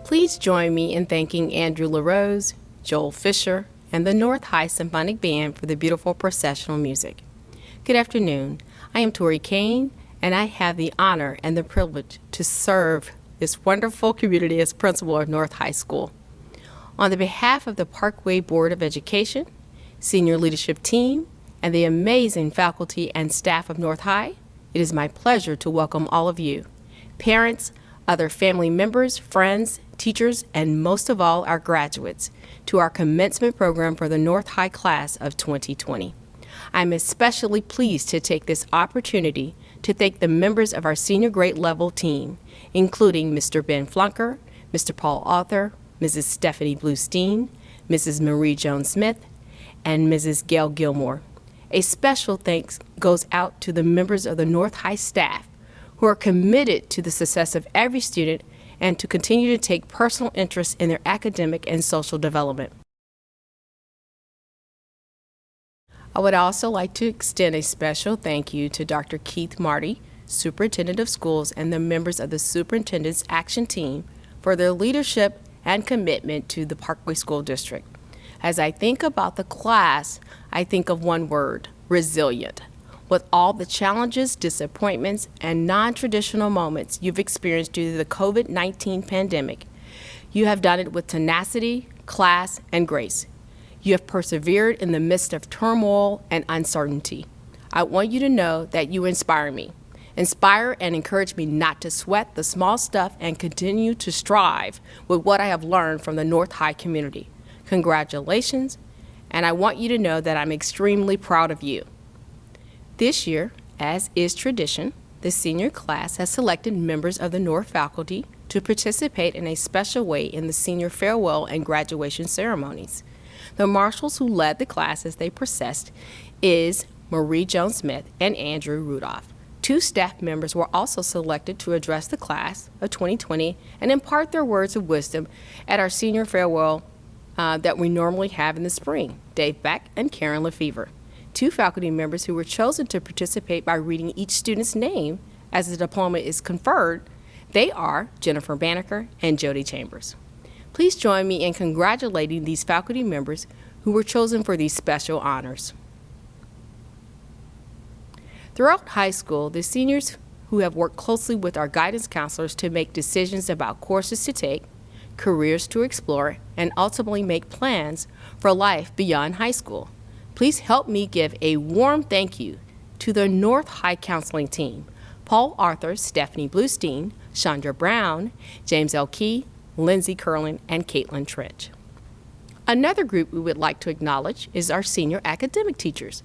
Please join me in thanking Andrew LaRose, Joel Fisher, and the North High Symphonic Band for the beautiful processional music. Good afternoon. I am Tori Kane, and I have the honor and the privilege to serve this wonderful community as principal of North High School. On the behalf of the Parkway Board of Education, senior leadership team, and the amazing faculty and staff of North High, it is my pleasure to welcome all of you, parents, other family members, friends, teachers, and most of all, our graduates, to our commencement program for the North High class of 2020. I'm especially pleased to take this opportunity to thank the members of our senior grade level team, including Mr. Ben Flunker, Mr. Paul Arthur, Mrs. Stephanie Bluestein, Mrs. Marie Jones-Smith, and Mrs. Gail Gilmore. A special thanks goes out to the members of the North High staff who are committed to the success of every student and to continue to take personal interest in their academic and social development. I would also like to extend a special thank you to Dr. Keith Marty, Superintendent of Schools, and the members of the Superintendent's Action Team for their leadership and commitment to the Parkway School District. As I think about the class, I think of one word: resilient. With all the challenges, disappointments, and non-traditional moments you've experienced due to the COVID-19 pandemic, you have done it with tenacity, class, and grace. You have persevered in the midst of turmoil and uncertainty. I want you to know that you inspire me. Inspire and encourage me not to sweat the small stuff and continue to strive with what I have learned from the North High community. Congratulations, and I want you to know that I'm extremely proud of you. This year, as is tradition, the senior class has selected members of the North faculty to participate in a special way in the senior farewell and graduation ceremonies. The marshals who led the class as they processed is Marie Jones-Smith and Andrew Rudolph. Two staff members were also selected to address the class of 2020 and impart their words of wisdom at our senior farewell that we normally have in the spring, Dave Beck and Karen Lefevre. Two faculty members who were chosen to participate by reading each student's name as the diploma is conferred, they are Jennifer Banneker and Jody Chambers. Please join me in congratulating these faculty members who were chosen for these special honors. Throughout high school, the seniors who have worked closely with our guidance counselors to make decisions about courses to take, careers to explore, and ultimately make plans for life beyond high school. Please help me give a warm thank you to the North High Counseling Team: Paul Arthur, Stephanie Bluestein, Chandra Brown, James L. Key, Lindsay Curlin, and Caitlin Trench. Another group we would like to acknowledge is our senior academic teachers.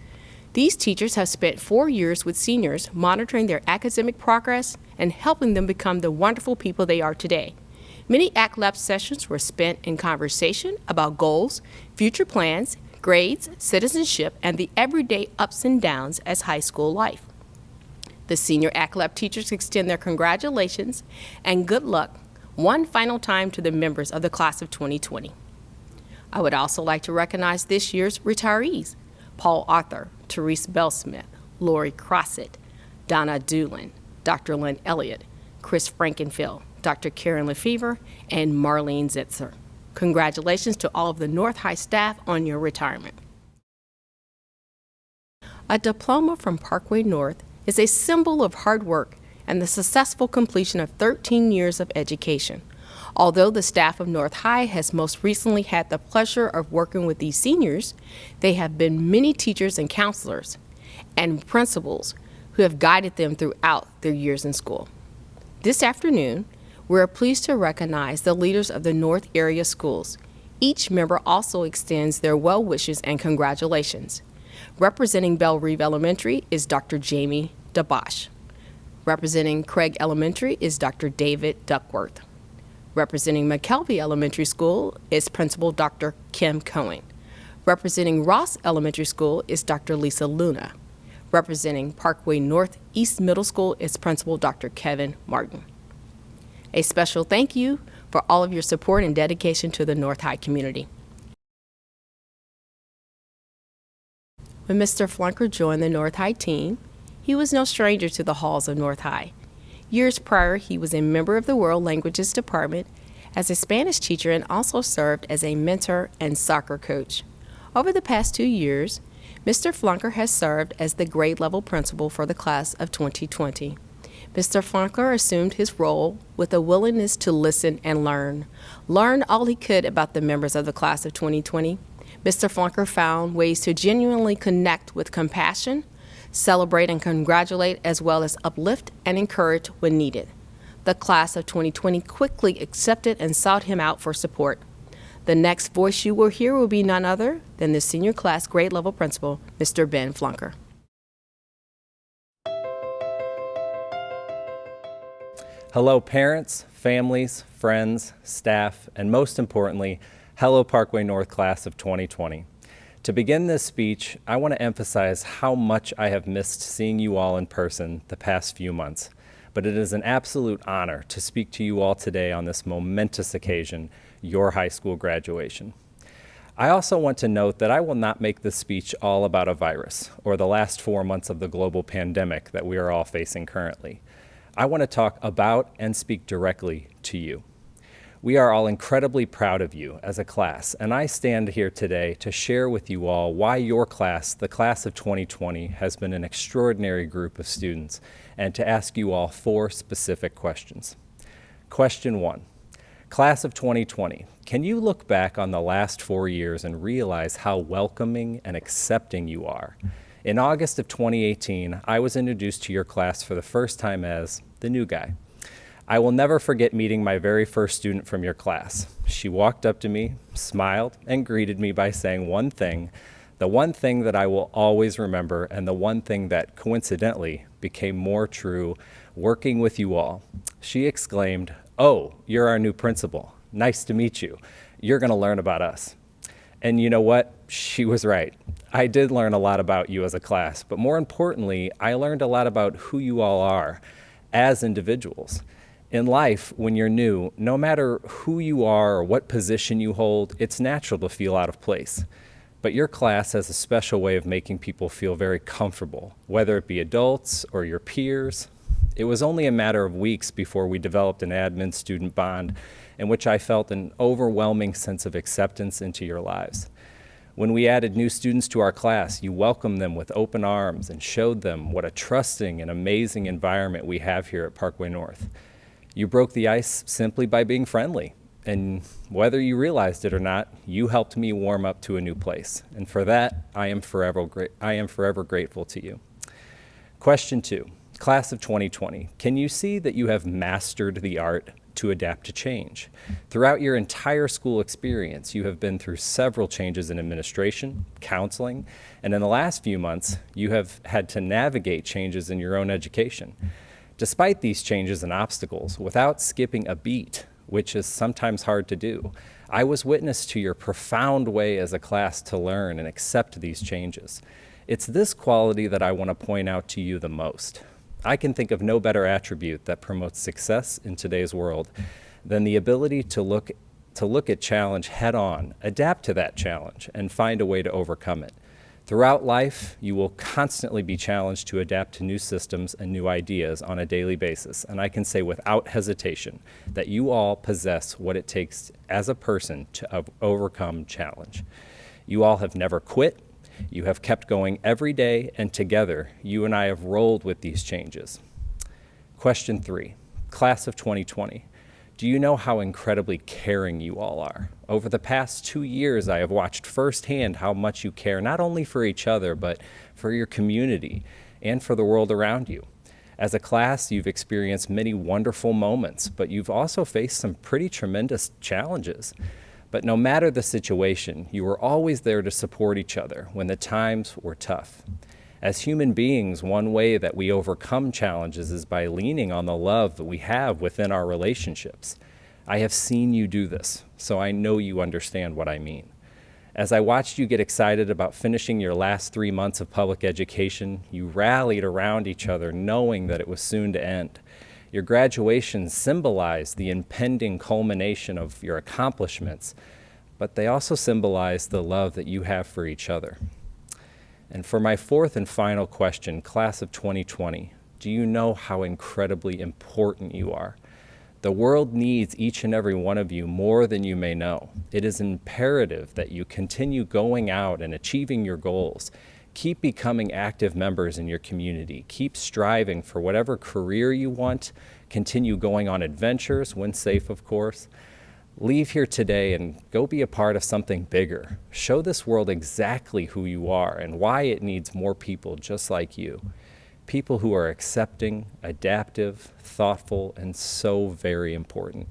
These teachers have spent 4 years with seniors monitoring their academic progress and helping them become the wonderful people they are today. Many ACT Lab sessions were spent in conversation about goals, future plans, grades, citizenship, and the everyday ups and downs as high school life. The senior ACT Lab teachers extend their congratulations and good luck one final time to the members of the class of 2020. I would also like to recognize this year's retirees: Paul Arthur, Therese Bell-Smith, Lori Crossett, Donna Doolin, Dr. Lynn Elliott, Chris Frankenfield, Dr. Karen Lefevre, and Marlene Zitzer. Congratulations to all of the North High staff on your retirement. A diploma from Parkway North is a symbol of hard work and the successful completion of 13 years of education. Although the staff of North High has most recently had the pleasure of working with these seniors, they have been many teachers and counselors and principals who have guided them throughout their years in school. This afternoon, we are pleased to recognize the leaders of the North Area schools. Each member also extends their well wishes and congratulations. Representing Belle Reve Elementary is Dr. Jamie DeBosch. Representing Craig Elementary is Dr. David Duckworth. Representing McKelvey Elementary School is Principal Dr. Kim Cohen. Representing Ross Elementary School is Dr. Lisa Luna. Representing Parkway Northeast Middle School is Principal Dr. Kevin Martin. A special thank you for all of your support and dedication to the North High community. When Mr. Flunker joined the North High team, he was no stranger to the halls of North High. Years prior, he was a member of the World Languages Department as a Spanish teacher and also served as a mentor and soccer coach. Over the past 2 years, Mr. Flunker has served as the grade level principal for the class of 2020. Mr. Flunker assumed his role with a willingness to listen and learn. Learn all he could about the members of the class of 2020. Mr. Flunker found ways to genuinely connect with compassion, celebrate and congratulate, as well as uplift and encourage when needed. The class of 2020 quickly accepted and sought him out for support. The next voice you will hear will be none other than the senior class grade level principal, Mr. Ben Flunker. Hello parents, families, friends, staff, and most importantly, hello Parkway North class of 2020. To begin this speech, I want to emphasize how much I have missed seeing you all in person the past few months, but it is an absolute honor to speak to you all today on this momentous occasion, your high school graduation. I also want to note that I will not make this speech all about a virus or the last 4 months of the global pandemic that we are all facing currently. I want to talk about and speak directly to you. We are all incredibly proud of you as a class, and I stand here today to share with you all why your class, the class of 2020, has been an extraordinary group of students, and to ask you all 4 specific questions. Question 1. Class of 2020, can you look back on the last 4 years and realize how welcoming and accepting you are? In August of 2018, I was introduced to your class for the first time as the new guy. I will never forget meeting my very first student from your class. She walked up to me, smiled, and greeted me by saying one thing, the one thing that I will always remember, and the one thing that coincidentally became more true working with you all. She exclaimed, "Oh, you're our new principal. Nice to meet you. You're going to learn about us." And you know what? She was right. I did learn a lot about you as a class, but more importantly, I learned a lot about who you all are as individuals. In life, when you're new, no matter who you are or what position you hold, it's natural to feel out of place. But your class has a special way of making people feel very comfortable, whether it be adults or your peers. It was only a matter of weeks before we developed an admin-student bond in which I felt an overwhelming sense of acceptance into your lives. When we added new students to our class, you welcomed them with open arms and showed them what a trusting and amazing environment we have here at Parkway North. You broke the ice simply by being friendly, and whether you realized it or not, you helped me warm up to a new place. And for that, I am forever grateful to you. Question 2, class of 2020, can you see that you have mastered the art to adapt to change? Throughout your entire school experience, you have been through several changes in administration, counseling, and in the last few months, you have had to navigate changes in your own education. Despite these changes and obstacles, without skipping a beat, which is sometimes hard to do, I was witness to your profound way as a class to learn and accept these changes. It's this quality that I want to point out to you the most. I can think of no better attribute that promotes success in today's world than the ability to look at challenge head on, adapt to that challenge, and find a way to overcome it. Throughout life, you will constantly be challenged to adapt to new systems and new ideas on a daily basis, and I can say without hesitation that you all possess what it takes as a person to overcome challenge. You all have never quit. You have kept going every day, and together, you and I have rolled with these changes. Question 3, class of 2020. Do you know how incredibly caring you all are? Over the past 2 years, I have watched firsthand how much you care, not only for each other, but for your community and for the world around you. As a class, you've experienced many wonderful moments, but you've also faced some pretty tremendous challenges. But no matter the situation, you were always there to support each other when the times were tough. As human beings, one way that we overcome challenges is by leaning on the love that we have within our relationships. I have seen you do this, so I know you understand what I mean. As I watched you get excited about finishing your last 3 months of public education, you rallied around each other knowing that it was soon to end. Your graduation symbolized the impending culmination of your accomplishments, but they also symbolize the love that you have for each other. And for my 4th and final question, class of 2020, do you know how incredibly important you are? The world needs each and every one of you more than you may know. It is imperative that you continue going out and achieving your goals. Keep becoming active members in your community. Keep striving for whatever career you want. Continue going on adventures, when safe, of course. Leave here today and go be a part of something bigger. Show this world exactly who you are and why it needs more people just like you. People who are accepting, adaptive, thoughtful, and so very important.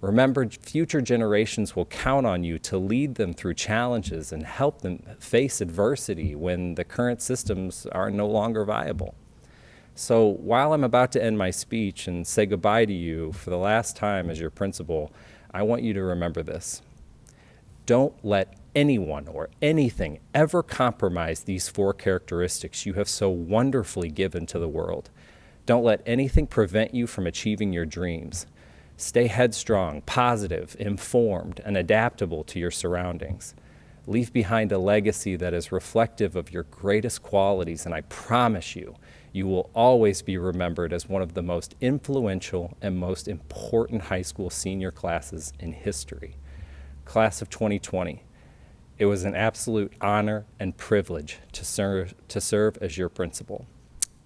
Remember, future generations will count on you to lead them through challenges and help them face adversity when the current systems are no longer viable. So while I'm about to end my speech and say goodbye to you for the last time as your principal, I want you to remember this. Don't let anyone or anything ever compromise these 4 characteristics you have so wonderfully given to the world. Don't let anything prevent you from achieving your dreams. Stay headstrong, positive, informed, and adaptable to your surroundings. Leave behind a legacy that is reflective of your greatest qualities, and I promise you, you will always be remembered as one of the most influential and most important high school senior classes in history. Class of 2020, it was an absolute honor and privilege to serve as your principal.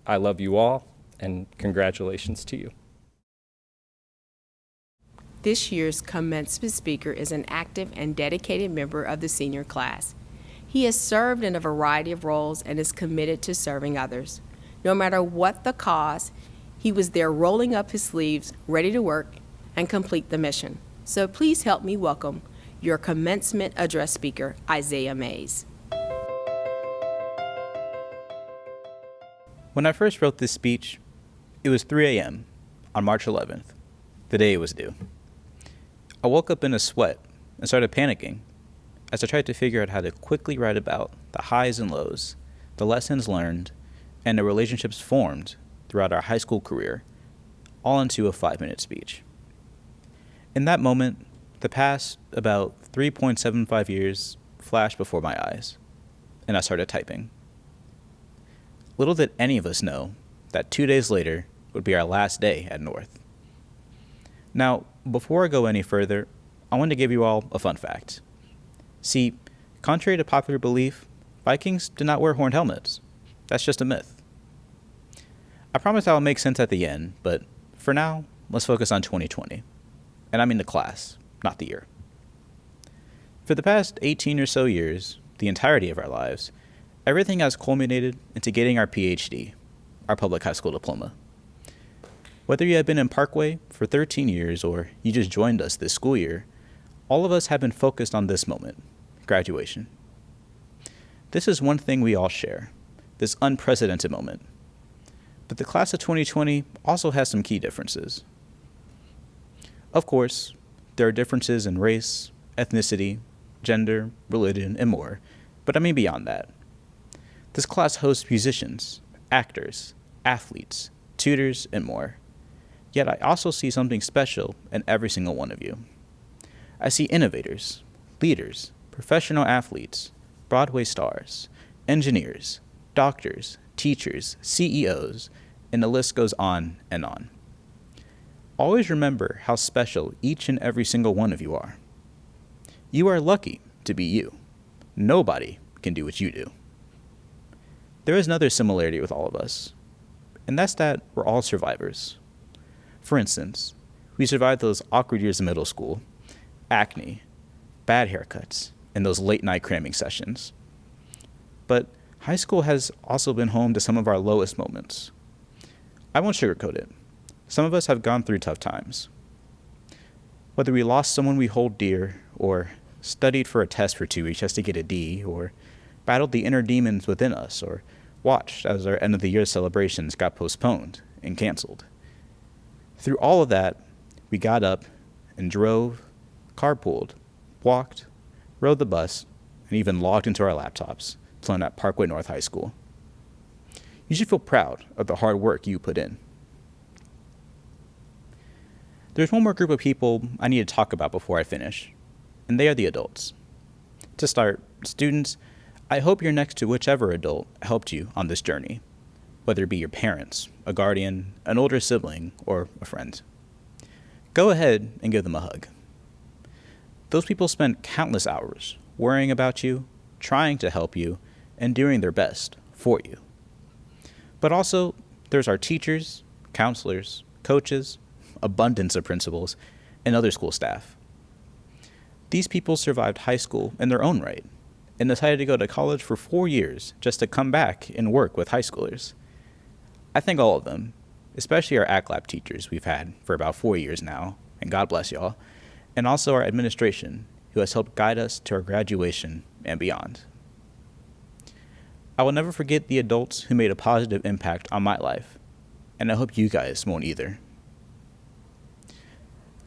I love you all, and congratulations to you. This year's commencement speaker is an active and dedicated member of the senior class. He has served in a variety of roles and is committed to serving others. No matter what the cause, he was there rolling up his sleeves, ready to work and complete the mission. So please help me welcome your commencement address speaker, Isaiah Mays. When I first wrote this speech, it was 3 a.m. on March 11th, the day it was due. I woke up in a sweat and started panicking as I tried to figure out how to quickly write about the highs and lows, the lessons learned, and the relationships formed throughout our high school career, all into a 5-minute speech. In that moment, the past about 3.75 years flashed before my eyes, and I started typing. Little did any of us know that 2 days later would be our last day at North. Now, before I go any further, I want to give you all a fun fact. See, contrary to popular belief, Vikings did not wear horned helmets. That's just a myth. I promise I'll make sense at the end, but for now, let's focus on 2020. And I mean the class, not the year. For the past 18 or so years, the entirety of our lives, everything has culminated into getting our PhD, our public high school diploma. Whether you have been in Parkway for 13 years or you just joined us this school year, all of us have been focused on this moment, graduation. This is one thing we all share, this unprecedented moment. But the class of 2020 also has some key differences. Of course, there are differences in race, ethnicity, gender, religion, and more, but I mean beyond that. This class hosts musicians, actors, athletes, tutors, and more. Yet I also see something special in every single one of you. I see innovators, leaders, professional athletes, Broadway stars, engineers, doctors, teachers, CEOs, and the list goes on and on. Always remember how special each and every single one of you are. You are lucky to be you. Nobody can do what you do. There is another similarity with all of us, and that's that we're all survivors. For instance, we survived those awkward years in middle school, acne, bad haircuts, and those late-night cramming sessions. But high school has also been home to some of our lowest moments. I won't sugarcoat it. Some of us have gone through tough times. Whether we lost someone we hold dear, or studied for a test for 2 weeks just to get a D, or battled the inner demons within us, or watched as our end of the year celebrations got postponed and canceled. Through all of that, we got up and drove, carpooled, walked, rode the bus, and even logged into our laptops to learn at Parkway North High School. You should feel proud of the hard work you put in. There's one more group of people I need to talk about before I finish, and they are the adults. To start, students, I hope you're next to whichever adult helped you on this journey, whether it be your parents, a guardian, an older sibling, or a friend. go ahead and give them a hug. Those people spent countless hours worrying about you, trying to help you, and doing their best for you. But also, there's our teachers, counselors, coaches, abundance of principals, and other school staff. These people survived high school in their own right and decided to go to college for 4 years just to come back and work with high schoolers. I thank all of them, especially our ACT Lab teachers we've had for about 4 years now, and God bless y'all, and also our administration who has helped guide us to our graduation and beyond. I will never forget the adults who made a positive impact on my life, and I hope you guys won't either.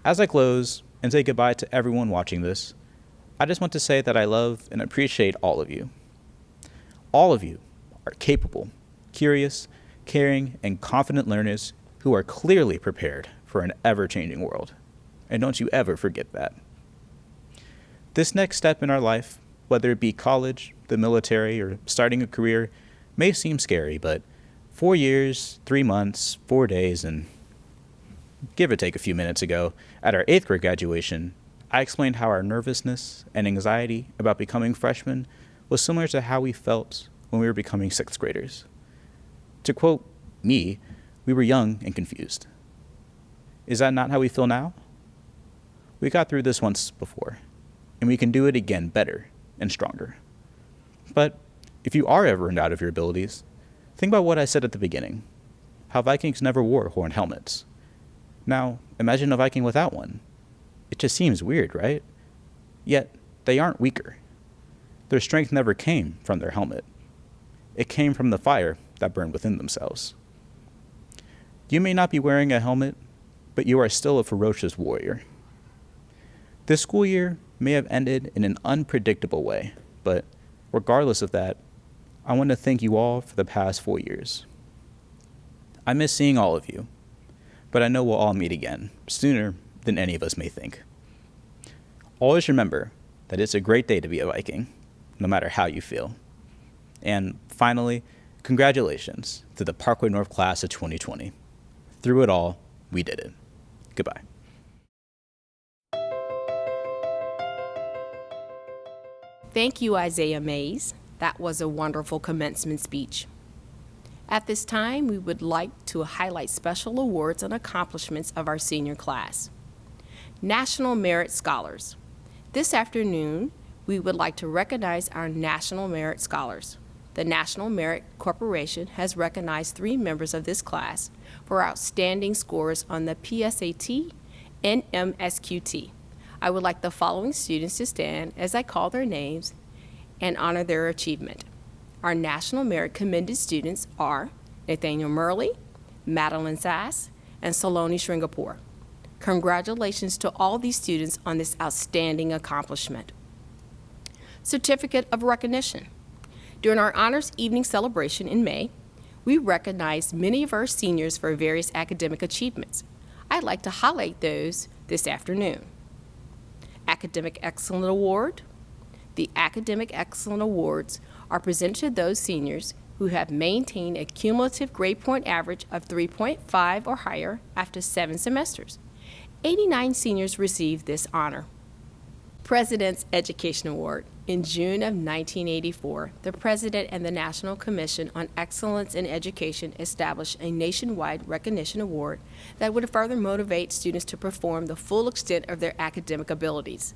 As I close and say goodbye to everyone watching this, I just want to say that I love and appreciate all of you. All of you are capable, curious, caring, and confident learners who are clearly prepared for an ever-changing world. And don't you ever forget that. This next step in our life, whether it be college, the military, or starting a career, may seem scary, but 4 years, 3 months, 4 days, and give or take a few minutes ago, at our 8th grade graduation, I explained how our nervousness and anxiety about becoming freshmen was similar to how we felt when we were becoming 6th graders. To quote me, we were young and confused. Is that not how we feel now? We got through this once before, and we can do it again better and stronger. But if you are ever in doubt of your abilities, think about what I said at the beginning, how Vikings never wore horned helmets. Now, imagine a Viking without one. It just seems weird, right? Yet, they aren't weaker. Their strength never came from their helmet. It came from the fire that burned within themselves. You may not be wearing a helmet, but you are still a ferocious warrior. This school year may have ended in an unpredictable way, but regardless of that, I want to thank you all for the past 4 years. I miss seeing all of you, but I know we'll all meet again, sooner than any of us may think. Always remember that it's a great day to be a Viking, no matter how you feel. And finally, congratulations to the Parkway North class of 2020. Through it all, we did it. Goodbye. Thank you, Isaiah Mays. That was a wonderful commencement speech. At this time, we would like to highlight special awards and accomplishments of our senior class. National Merit Scholars. This afternoon, we would like to recognize our National Merit Scholars. The National Merit Corporation has recognized 3 members of this class for outstanding scores on the PSAT and MSQT. I would like the following students to stand as I call their names and honor their achievement. Our National Merit commended students are Nathaniel Murley, Madeline Sass, and Saloni Sringapore. Congratulations to all these students on this outstanding accomplishment. Certificate of Recognition. During our Honors Evening celebration in May, we recognized many of our seniors for various academic achievements. I'd like to highlight those this afternoon. Academic Excellence Award. The Academic Excellence Awards are presented to those seniors who have maintained a cumulative grade point average of 3.5 or higher after 7 semesters. 89 seniors received this honor. President's Education Award. In June of 1984, the President and the National Commission on Excellence in Education established a nationwide recognition award that would further motivate students to perform the full extent of their academic abilities.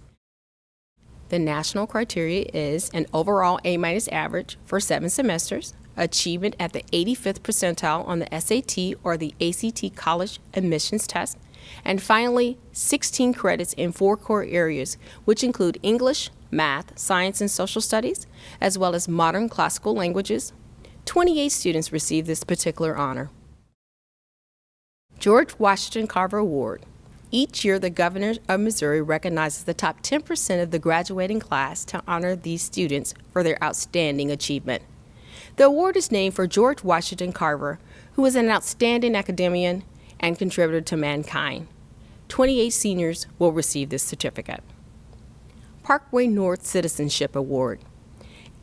The national criteria is an overall A- average for 7 semesters, achievement at the 85th percentile on the SAT or the ACT college admissions test, and finally, 16 credits in 4 core areas, which include English, math, science, and social studies, as well as modern classical languages. 28 students received this particular honor. George Washington Carver Award. Each year, the Governor of Missouri recognizes the top 10% of the graduating class to honor these students for their outstanding achievement. The award is named for George Washington Carver, who was an outstanding academician and contributor to mankind. 28 seniors will receive this certificate. Parkway North Citizenship Award.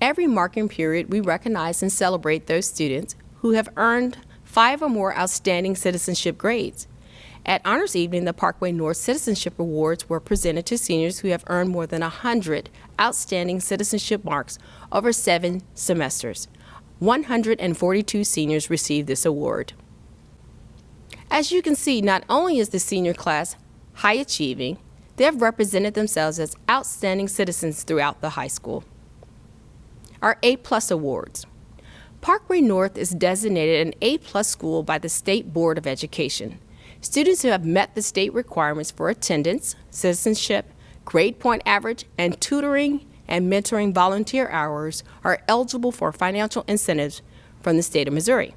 Every marking period, we recognize and celebrate those students who have earned 5 or more outstanding citizenship grades. At Honors Evening, the Parkway North Citizenship Awards were presented to seniors who have earned more than 100 outstanding citizenship marks over 7 semesters. 142 seniors received this award. As you can see, not only is the senior class high achieving, they have represented themselves as outstanding citizens throughout the high school. Our A-plus awards. Parkway North is designated an A-plus school by the State Board of Education. Students who have met the state requirements for attendance, citizenship, grade point average, and tutoring and mentoring volunteer hours are eligible for financial incentives from the state of Missouri.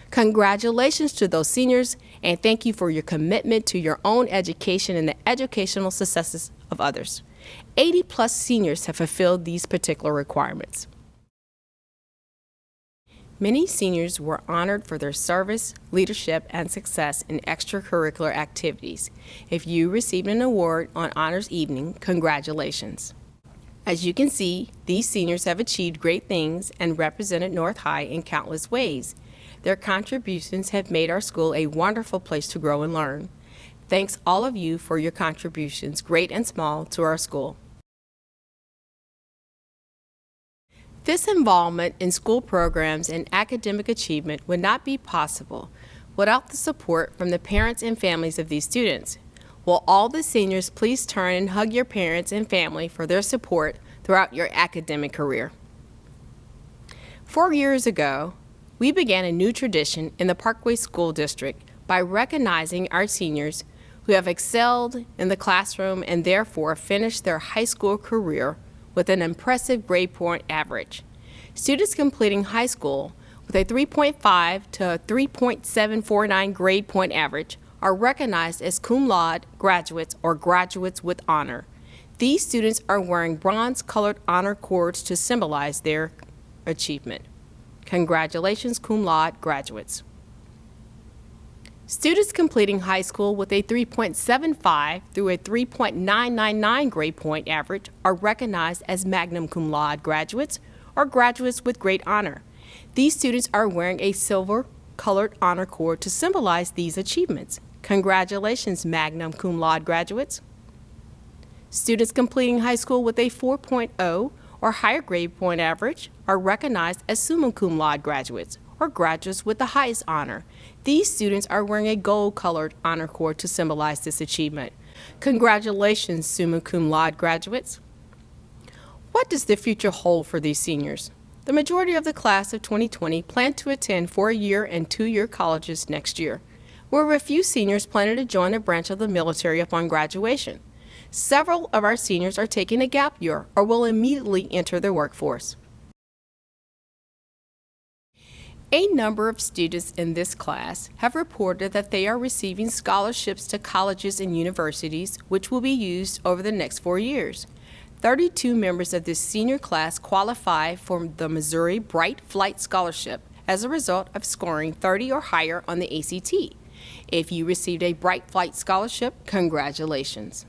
Congratulations to those seniors, and thank you for your commitment to your own education and the educational successes of others. 80-plus seniors have fulfilled these particular requirements. Many seniors were honored for their service, leadership, and success in extracurricular activities. If you received an award on Honors Evening, congratulations. As you can see, these seniors have achieved great things and represented North High in countless ways. Their contributions have made our school a wonderful place to grow and learn. Thanks all of you for your contributions, great and small, to our school. This involvement in school programs and academic achievement would not be possible without the support from the parents and families of these students. Will all the seniors please turn and hug your parents and family for their support throughout your academic career? 4 years ago, we began a new tradition in the Parkway School District by recognizing our seniors who have excelled in the classroom and therefore finished their high school career with an impressive grade point average. Students completing high school with a 3.5 to 3.749 grade point average are recognized as cum laude graduates or graduates with honor. These students are wearing bronze-colored honor cords to symbolize their achievement. Congratulations, cum laude graduates. Students completing high school with a 3.75 through a 3.999 grade point average are recognized as magna cum laude graduates or graduates with great honor. These students are wearing a silver-colored honor cord to symbolize these achievements. Congratulations, magna cum laude graduates. Students completing high school with a 4.0 or higher grade point average are recognized as summa cum laude graduates or graduates with the highest honor. These students are wearing a gold-colored honor cord to symbolize this achievement. Congratulations, summa cum laude graduates. What does the future hold for these seniors? The majority of the class of 2020 plan to attend 4-year and 2-year colleges next year, where a few seniors plan to join a branch of the military upon graduation. Several of our seniors are taking a gap year or will immediately enter the workforce. A number of students in this class have reported that they are receiving scholarships to colleges and universities, which will be used over the next 4 years. 32 members of this senior class qualify for the Missouri Bright Flight Scholarship as a result of scoring 30 or higher on the ACT. If you received a Bright Flight Scholarship, congratulations.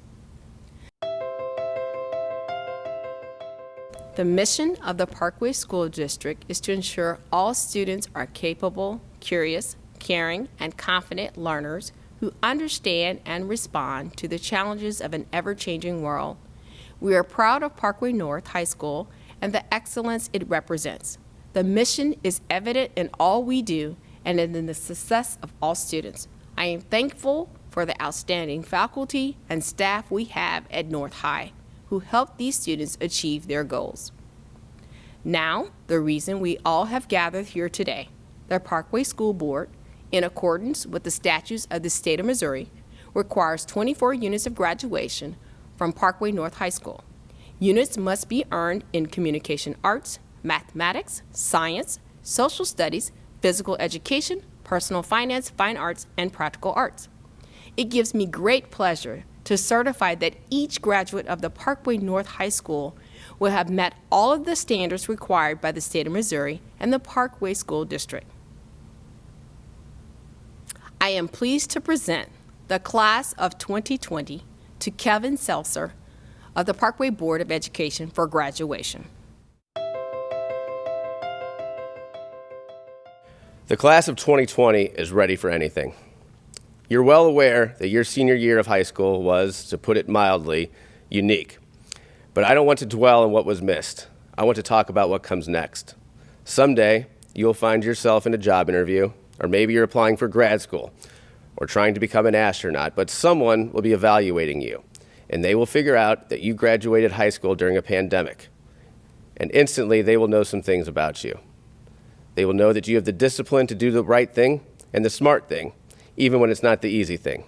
The mission of the Parkway School District is to ensure all students are capable, curious, caring, and confident learners who understand and respond to the challenges of an ever-changing world. We are proud of Parkway North High School and the excellence it represents. The mission is evident in all we do and in the success of all students. I am thankful for the outstanding faculty and staff we have at North High, who help these students achieve their goals. Now, the reason we all have gathered here today. The Parkway School Board, in accordance with the statutes of the state of Missouri, requires 24 units of graduation from Parkway North High School. Units must be earned in communication arts, mathematics, science, social studies, physical education, personal finance, fine arts, and practical arts. It gives me great pleasure to certify that each graduate of the Parkway North High School will have met all of the standards required by the state of Missouri and the Parkway School District. I am pleased to present the class of 2020 to Kevin Seltzer of the Parkway Board of Education for graduation. The class of 2020 is ready for anything. You're well aware that your senior year of high school was, to put it mildly, unique. But I don't want to dwell on what was missed. I want to talk about what comes next. Someday, you'll find yourself in a job interview, or maybe you're applying for grad school, or trying to become an astronaut, but someone will be evaluating you, and they will figure out that you graduated high school during a pandemic. And instantly, they will know some things about you. They will know that you have the discipline to do the right thing and the smart thing, even when it's not the easy thing.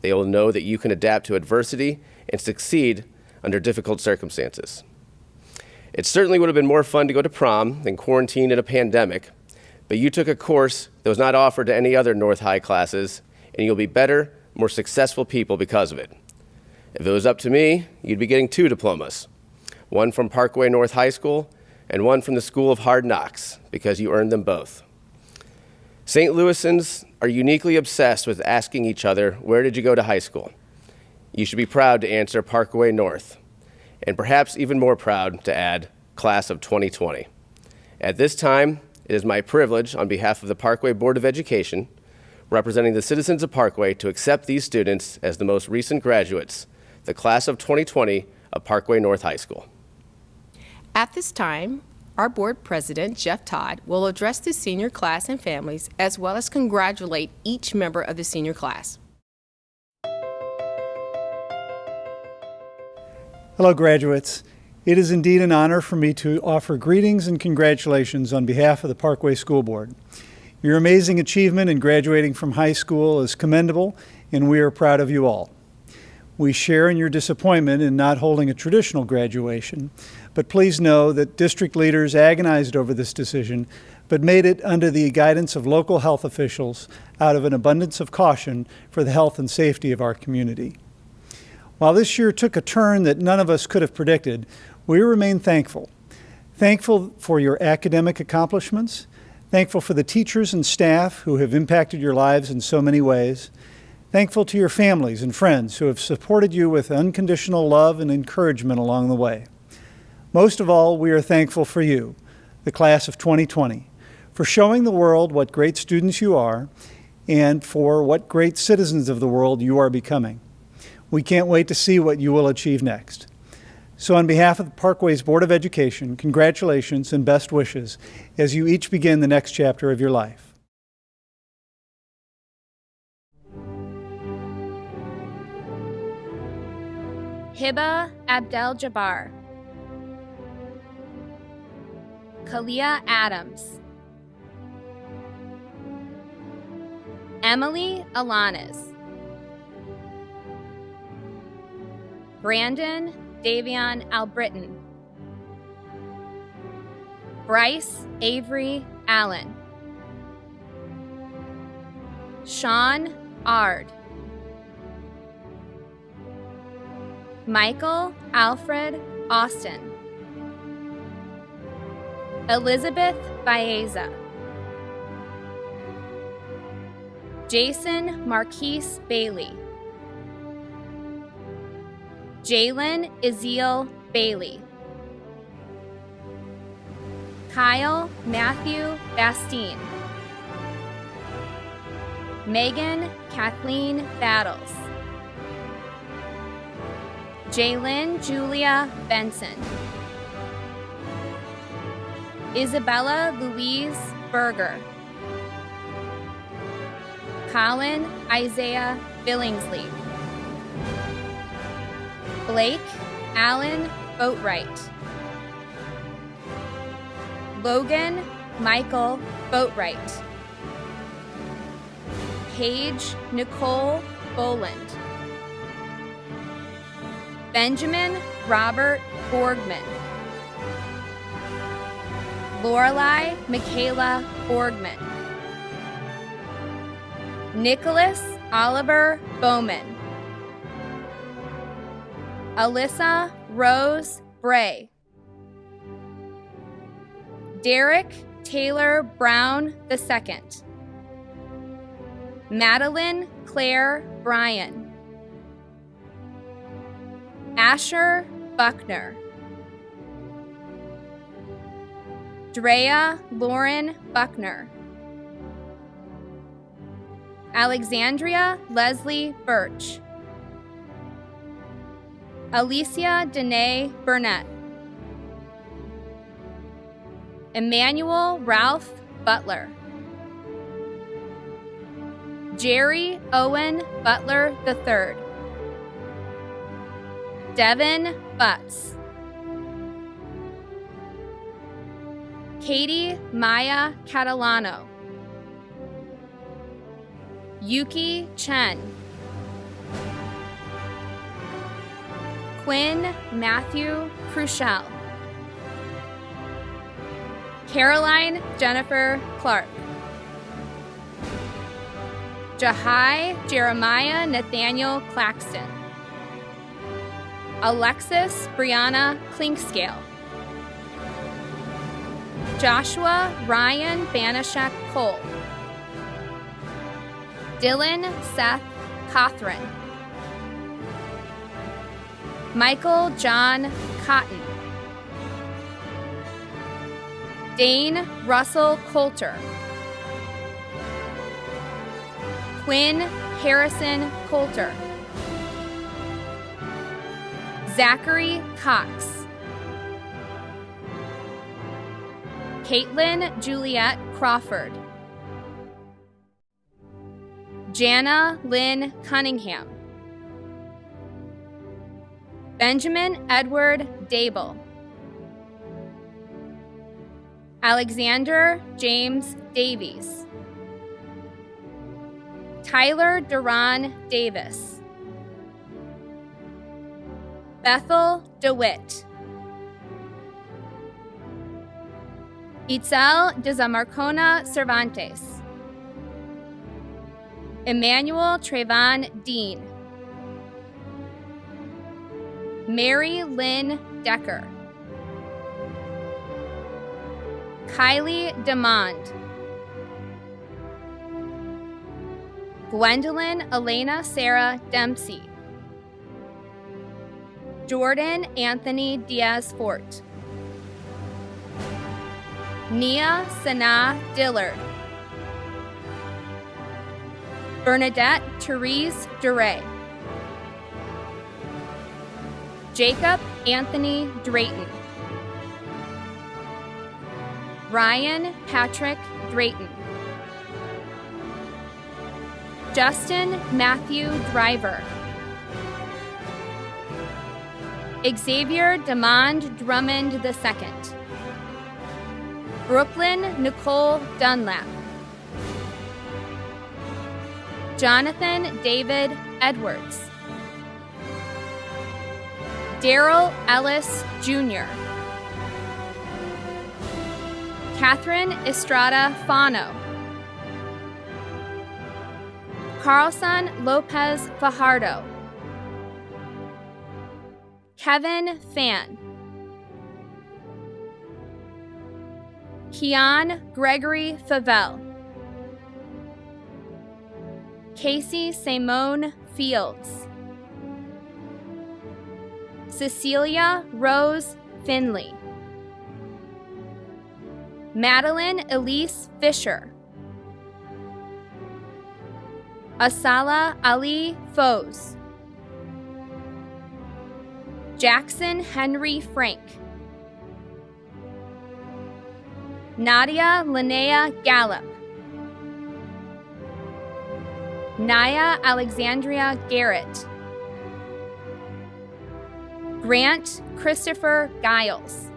They will know that you can adapt to adversity and succeed under difficult circumstances. It certainly would have been more fun to go to prom than quarantine in a pandemic, but you took a course that was not offered to any other North High classes, and you'll be better, more successful people because of it. If it was up to me, you'd be getting 2 diplomas, one from Parkway North High School and one from the School of Hard Knocks, because you earned them both. St. Louisans are uniquely obsessed with asking each other, where did you go to high school? You should be proud to answer Parkway North, and perhaps even more proud to add class of 2020. At this time, it is my privilege, on behalf of the Parkway Board of Education, representing the citizens of Parkway, to accept these students as the most recent graduates, the class of 2020 of Parkway North High School. At this time, our board president, Jeff Todd, will address the senior class and families, as well as congratulate each member of the senior class. Hello, graduates. It is indeed an honor for me to offer greetings and congratulations on behalf of the Parkway School Board. Your amazing achievement in graduating from high school is commendable, and we are proud of you all. We share in your disappointment in not holding a traditional graduation, but please know that district leaders agonized over this decision, but made it under the guidance of local health officials out of an abundance of caution for the health and safety of our community. While this year took a turn that none of us could have predicted, we remain thankful. Thankful for your academic accomplishments, thankful for the teachers and staff who have impacted your lives in so many ways, thankful to your families and friends who have supported you with unconditional love and encouragement along the way. Most of all, we are thankful for you, the class of 2020, for showing the world what great students you are and for what great citizens of the world you are becoming. We can't wait to see what you will achieve next. So on behalf of the Parkway's Board of Education, congratulations and best wishes as you each begin the next chapter of your life. Hiba Abdel-Jabbar, Kalia Adams, Emily Alanes, Brandon Davion Albritton, Bryce Avery Allen, Sean Ard, Michael Alfred Austin, Elizabeth Baeza, Jason Marquise Bailey, Jalen Ezeal Bailey, Kyle Matthew Bastine, Megan Kathleen Battles, Jaylyn Julia Benson, Isabella Louise Berger, Colin Isaiah Billingsley, Blake Allen Boatwright, Logan Michael Boatwright, Paige Nicole Boland, Benjamin Robert Borgman, Lorelei Michaela Borgman, Nicholas Oliver Bowman, Alyssa Rose Bray, Derek Taylor Brown II, Madeline Claire Bryan, Asher Buckner, Drea Lauren Buckner, Alexandria Leslie Birch. Alicia Danae Burnett. Emmanuel Ralph Butler. Jerry Owen Butler III. Devin Butts. Katie Maya Catalano. Yuki Chen. Quinn Matthew Crushell. Caroline Jennifer Clark. Jahai Jeremiah Nathaniel Claxton. Alexis Brianna Klinkscale. Joshua Ryan Banashek Cole. Dylan Seth Cothran. Michael John Cotton. Dane Russell Coulter. Quinn Harrison Coulter. Zachary Cox. Caitlin Juliette Crawford. Jana Lynn Cunningham. Benjamin Edward Dable. Alexander James Davies. Tyler Duran Davis. Bethel DeWitt. Itzel Dezamarcona Cervantes. Emmanuel Trayvon Dean. Mary Lynn Decker. Kylie DeMond. Gwendolyn Elena Sarah Dempsey. Jordan Anthony Diaz Fort. Nia Sanaa Dillard. Bernadette Therese Duray. Jacob Anthony Drayton. Ryan Patrick Drayton. Justin Matthew Driver. Xavier Demond Drummond II. Brooklyn Nicole Dunlap. Jonathan David Edwards. Daryl Ellis Jr. Catherine Estrada Fano. Carlson Lopez Fajardo. Kevin Fan. Keon Gregory Favell. Casey Simone Fields. Cecilia Rose Finley. Madeline Elise Fisher. Asala Ali Foes. Jackson Henry Frank. Nadia Linnea Gallup. Naya Alexandria Garrett. Grant Christopher Giles.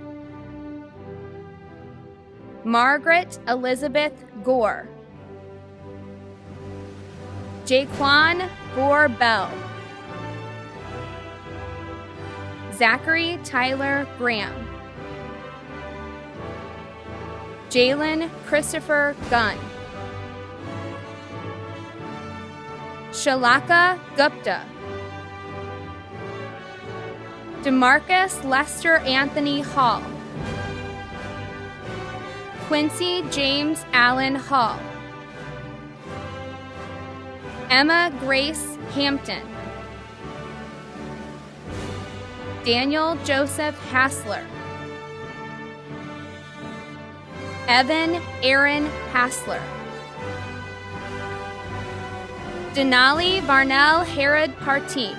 Margaret Elizabeth Gore. Jaquan Gore Bell. Zachary Tyler Graham. Jalen Christopher Gunn. Shalaka Gupta. DeMarcus Lester Anthony Hall. Quincy James Allen Hall. Emma Grace Hampton. Daniel Joseph Hassler. Evan Aaron Hassler. Denali Varnell Herod Partine.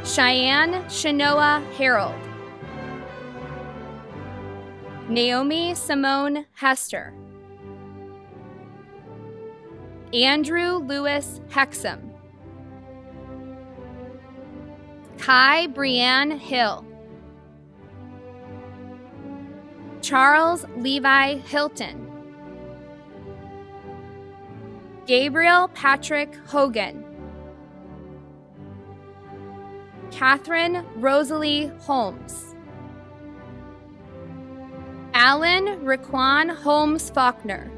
Cheyenne Shanoa Harold. Naomi Simone Hester. Andrew Lewis Hexam. Kai Brianne Hill. Charles Levi Hilton. Gabriel Patrick Hogan. Catherine Rosalie Holmes. Alan Raquan Holmes Faulkner.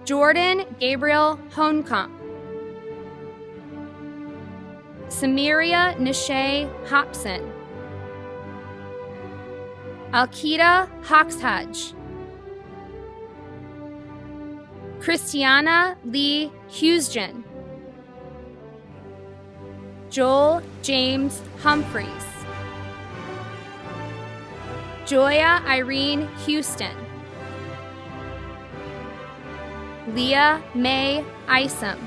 Jordan Gabriel Honcomb. Samaria Nishay Hobson. Alkita Hoxhudge. Christiana Lee Hughesgen. Joel James Humphreys. Joya Irene Houston. Leah May Isom.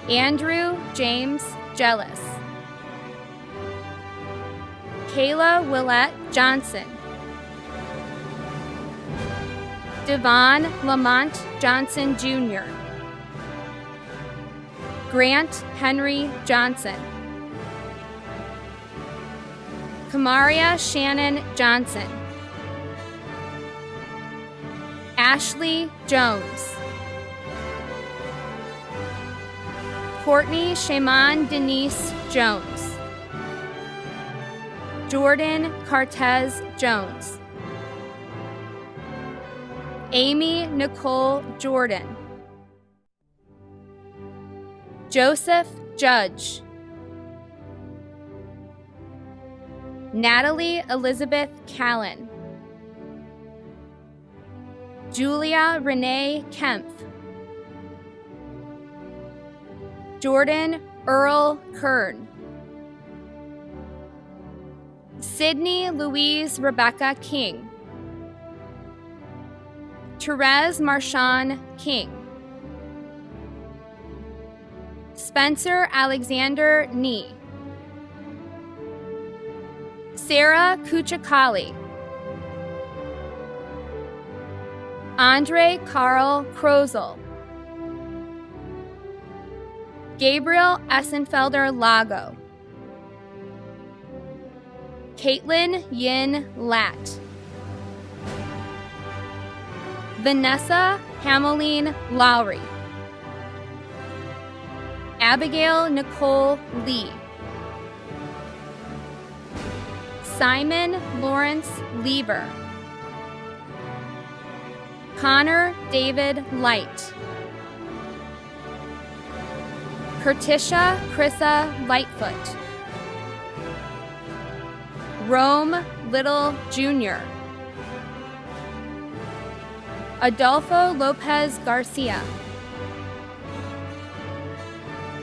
Andrew James Jealous. Kayla Willette Johnson. Devon Lamont Johnson Jr. Grant Henry Johnson. Kamaria Shannon Johnson. Ashley Jones. Courtney Shaman Denise Jones. Jordan Cartez Jones. Amy Nicole Jordan. Joseph Judge. Natalie Elizabeth Callan. Julia Renee Kempf. Jordan Earl Kern. Sydney Louise Rebecca King. Therese Marshawn King. Spencer Alexander Nee. Sarah Kuchakali. Andre Carl Krozel. Gabriel Essenfelder Lago. Caitlin Yin Lat. Vanessa Hameline Lowry. Abigail Nicole Lee. Simon Lawrence Lieber. Connor David Light. Curtisha Chrissa Lightfoot. Rome Little Jr. Adolfo Lopez Garcia.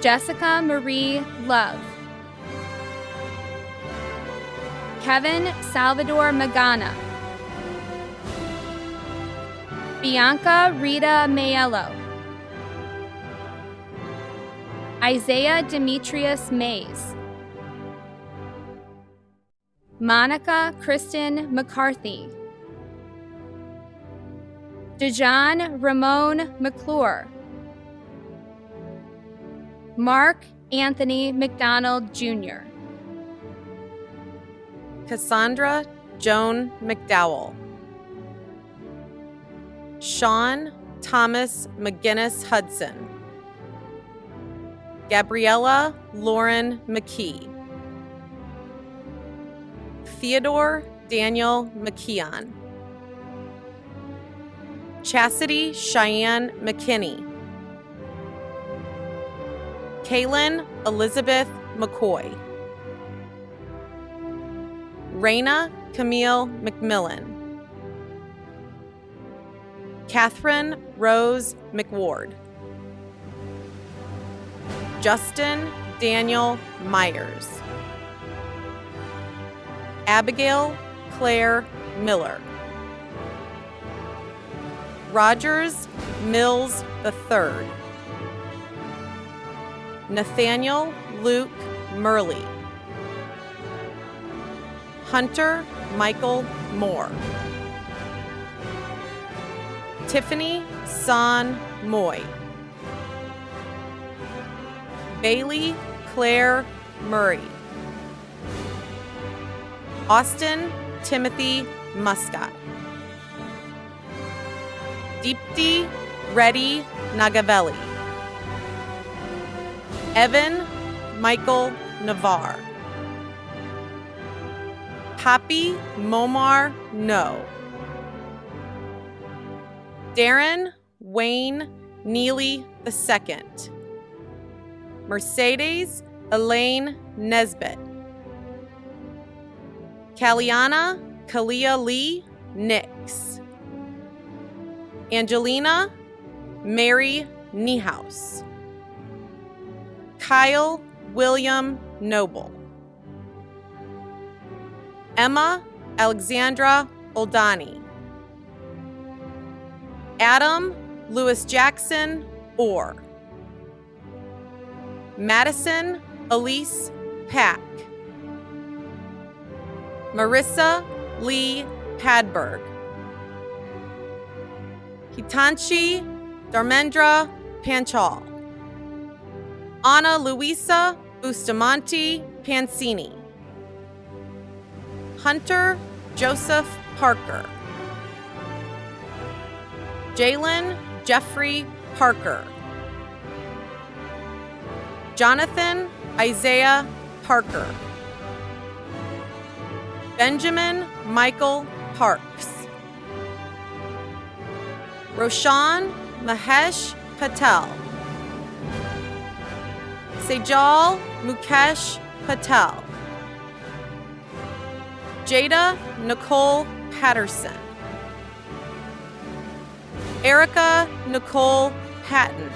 Jessica Marie Love. Kevin Salvador Magana. Bianca Rita Mayello. Isaiah Demetrius Mays. Monica Kristen McCarthy. Dejan Ramon McClure. Mark Anthony McDonald Jr. Cassandra Joan McDowell. Sean Thomas McGinnis Hudson. Gabriella Lauren McKee. Theodore Daniel McKeon. Chastity Cheyenne McKinney. Kaylin Elizabeth McCoy. Raina Camille McMillan. Catherine Rose McWard. Justin Daniel Myers. Abigail Claire Miller. Rogers Mills III. Nathaniel Luke Murley. Hunter Michael Moore. Tiffany Son Moy. Bailey Claire Murray. Austin Timothy Muscat. Deepti Reddy Nagavelli. Evan Michael Navar. Happy Momar No. Darren Wayne Neely II. Mercedes Elaine Nesbitt. Kaliana Kalia Lee Nix. Angelina Mary Niehaus. Kyle William Noble. Emma Alexandra Oldani. Adam Lewis Jackson Orr. Madison Elise Pack. Marissa Lee Padberg. Hitanshi Dharmendra Panchal. Ana Luisa Bustamante Pansini. Hunter Joseph Parker. Jalen Jeffrey Parker. Jonathan Isaiah Parker. Benjamin Michael Parks. Roshan Mahesh Patel. Sejal Mukesh Patel. Jada Nicole Patterson. Erica Nicole Patton.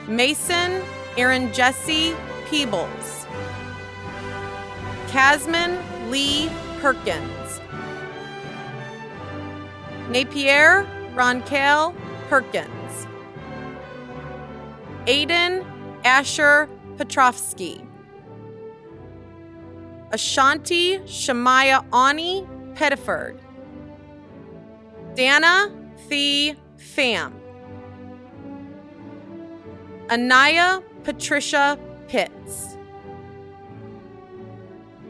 Mason Aaron Jesse Peebles. Casman Lee Perkins. Napier Roncal Perkins. Aiden Asher Petrovsky. Ashanti Shemaya Ani Pettiford. Dana Thee Pham. Anaya Patricia Pitts.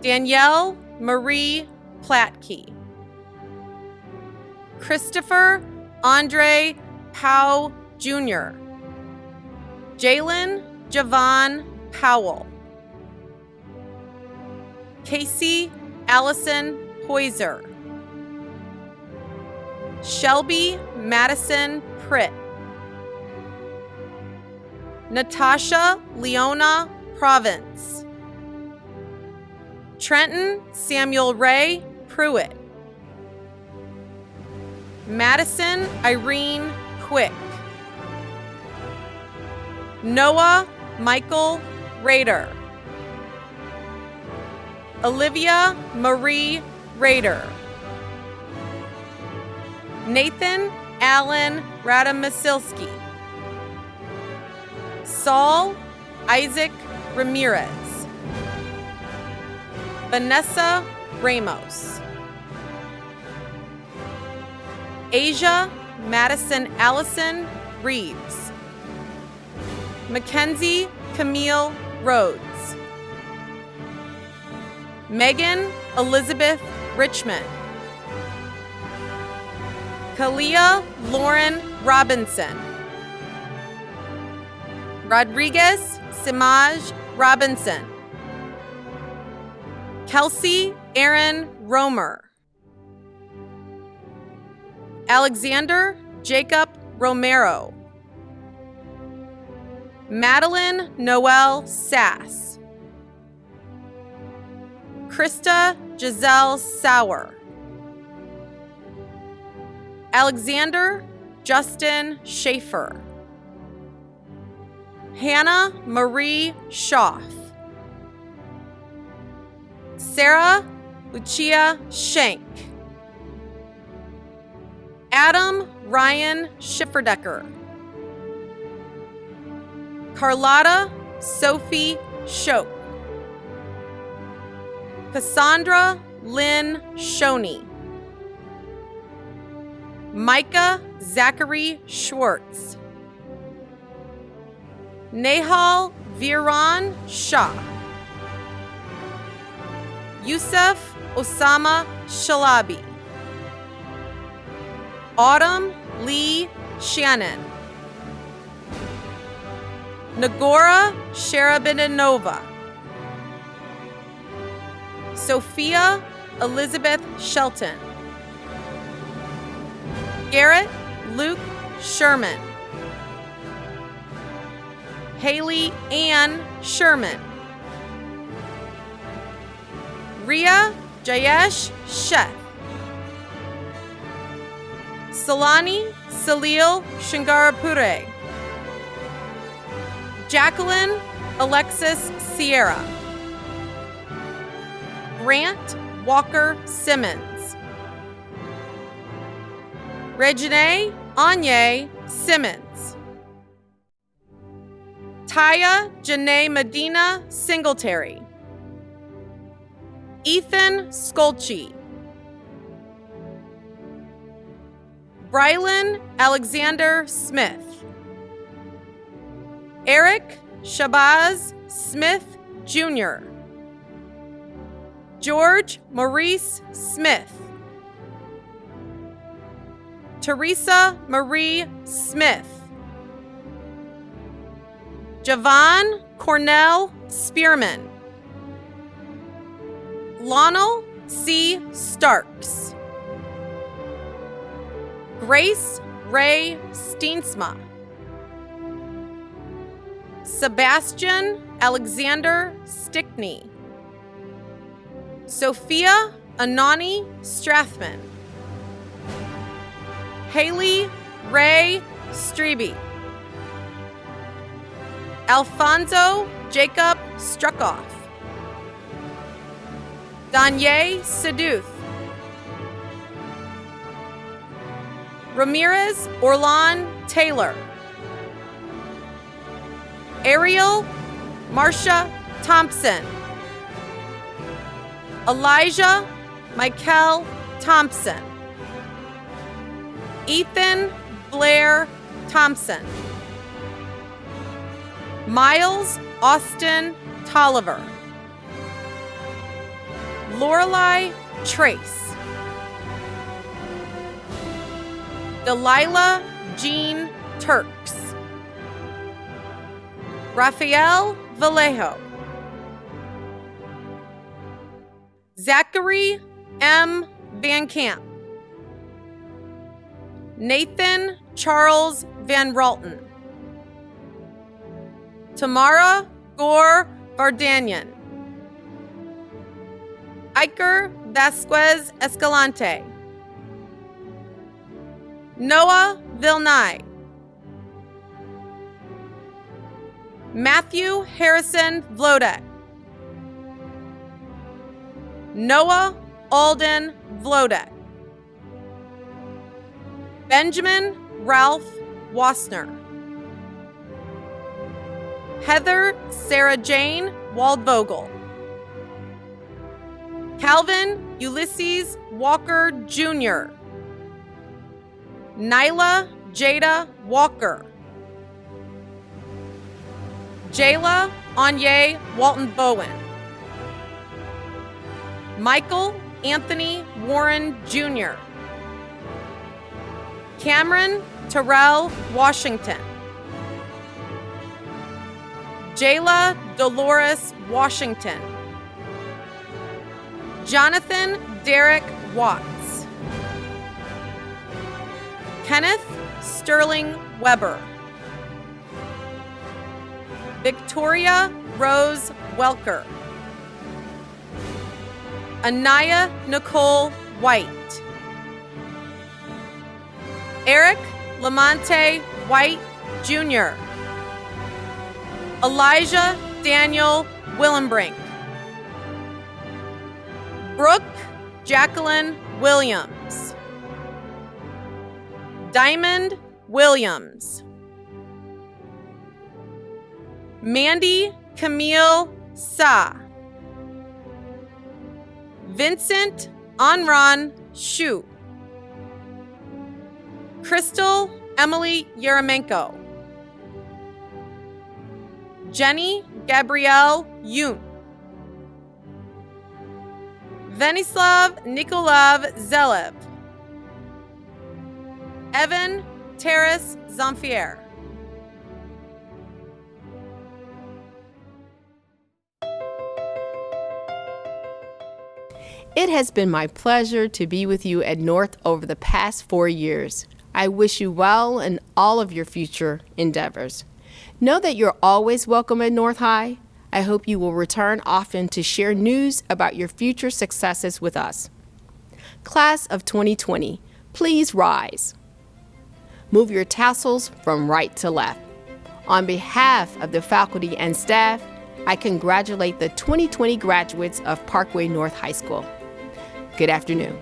Danielle Marie Platke. Christopher Andre Powell Jr. Jalen Javon Powell. Casey Allison Poiser. Shelby Madison Pritt. Natasha Leona Province. Trenton Samuel Ray Pruitt. Madison Irene Quick. Noah Michael Rader. Olivia Marie Rader. Nathan Allen Radamasilski. Saul Isaac Ramirez. Vanessa Ramos. Asia Madison Allison Reeves. Mackenzie Camille Rhodes. Megan Elizabeth Richmond. Kalia Lauren Robinson. Rodriguez Simaj Robinson. Kelsey Aaron Romer. Alexander Jacob Romero. Madeline Noel Sass. Krista Giselle Sauer. Alexander Justin Schaefer. Hannah Marie Schaff. Sarah Lucia Schenk. Adam Ryan Schifferdecker. Carlotta Sophie Shope. Cassandra Lynn Shoney. Micah Zachary Schwartz. Nehal Viran Shah. Yusuf Osama Shalabi. Autumn Lee Shannon. Nagora Sharabinova. Sophia Elizabeth Shelton. Garrett Luke Sherman. Haley Ann Sherman. Ria Jayesh Sheth. Salani Salil Shingarapure. Jacqueline Alexis Sierra. Grant Walker Simmons. Regine Anye Simmons. Taya Janae Medina Singletary. Ethan Skolchi. Brylan Alexander Smith. Eric Shabazz Smith Jr. George Maurice Smith. Teresa Marie Smith. Javon Cornell Spearman. Lonel C. Starks. Grace Ray Steensma. Sebastian Alexander Stickney. Sophia Anani Strathman. Haley Ray Strebe. Alfonso Jacob Struckoff. Danye Seduth. Ramirez Orlan Taylor. Ariel Marcia Thompson. Elijah Michael Thompson. Ethan Blair Thompson. Miles Austin Tolliver. Lorelei Trace. Delilah Jean Turks. Rafael Vallejo. Zachary M. Van Camp. Nathan Charles Van Ralton. Tamara Gore Vardanyan. Iker Vasquez Escalante. Noah Vilnai. Matthew Harrison Vlodek. Noah Alden Vlodek. Benjamin Ralph Wassner. Heather Sarah Jane Waldvogel. Calvin Ulysses Walker Jr. Nyla Jada Walker. Jayla Anye Walton Bowen. Michael Anthony Warren Jr. Cameron Terrell Washington. Jayla Dolores Washington. Jonathan Derek Watts. Kenneth Sterling Weber. Victoria Rose Welker. Anaya Nicole White. Eric Lamonte White Jr. Elijah Daniel Willenbrink. Brooke Jacqueline Williams. Diamond Williams. Mandy Camille Sa. Vincent Anran Shu. Crystal Emily Yeramenko. Jenny Gabrielle Yoon. Venislav Nikolov Zelev. Evan Terrace Zamfier. It has been my pleasure to be with you at North over the past 4 years. I wish you well in all of your future endeavors. Know that you're always welcome at North High. I hope you will return often to share news about your future successes with us. Class of 2020, please rise. Move your tassels from right to left. On behalf of the faculty and staff, I congratulate the 2020 graduates of Parkway North High School. Good afternoon.